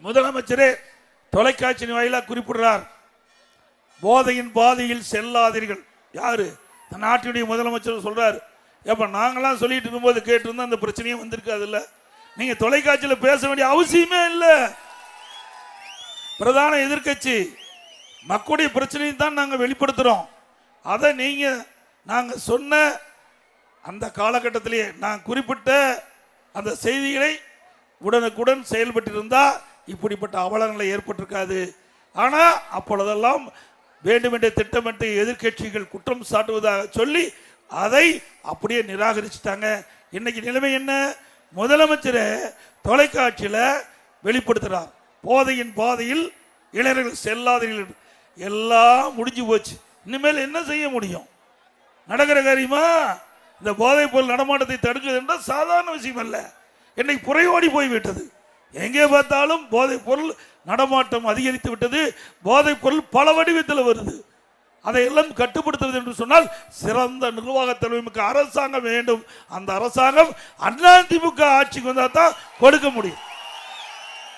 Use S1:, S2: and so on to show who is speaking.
S1: முதலமைச்சரே தொலைக்காட்சி வாயிலாக குறிப்பிடுறார், போதையின் பாதையில் செல்லாதீர்கள். யாரு? நாட்டினுடைய முதலமைச்சர் சொல்றாரு. எப்ப நாங்களாம் சொல்லிட்டு இருக்கும்போது கேட்டிருந்தா அந்த பிரச்சனையும் வந்திருக்காது. இல்ல, நீங்க தொலைக்காட்சியில் பேச வேண்டிய அவசியமே இல்லை. பிரதான எதிர்கட்சி மக்களுடைய பிரச்சனையை தான் நாங்கள் வெளிப்படுத்துறோம். அதை நீங்க நாங்க சொன்ன அந்த காலகட்டத்திலேயே நான் குறிப்பிட்ட அந்த செய்திகளை உடனுக்குடன் செயல்பட்டிருந்தா இப்படிப்பட்ட அவலங்களை ஏற்பட்டிருக்காது. ஆனா அப்பொழுதெல்லாம் வேண்டுமென்றே திட்டமிட்டு எதிர்கட்சிகள் குற்றம் சாட்டுவதாக சொல்லி அதை அப்படியே நிராகரிச்சுட்டாங்க. இன்னைக்கு நிலைமை என்ன? முதலமைச்சரை தொலைக்காட்சியில் வெளிப்படுத்துறார், போதையின் பாதையில் இளைஞர்கள் செல்லாதீர்கள். எல்லாம் முடிஞ்சு போச்சு. இனிமேல் என்ன செய்ய முடியும்? நடக்கிற காரியமா? இந்த போதைப் பொருள் நடமாட்டத்தை தடுக்கிறது என்றால் சாதாரண விஷயம் அல்ல. இன்னைக்கு புறையோடி போய்விட்டது. எங்கே பார்த்தாலும் போதைப் பொருள் நடமாட்டம் அதிகரித்து விட்டது. போதைப் பொருள் பல வடிவத்தில் வருது. அதையெல்லாம் கட்டுப்படுத்துவது என்று சொன்னால் சிறந்த நிர்வாக தலைமைக்கு அரசாங்கம் வேண்டும். அந்த அரசாங்கம் அதிமுக ஆட்சிக்கு வந்தால் தான் கொடுக்க முடியும்.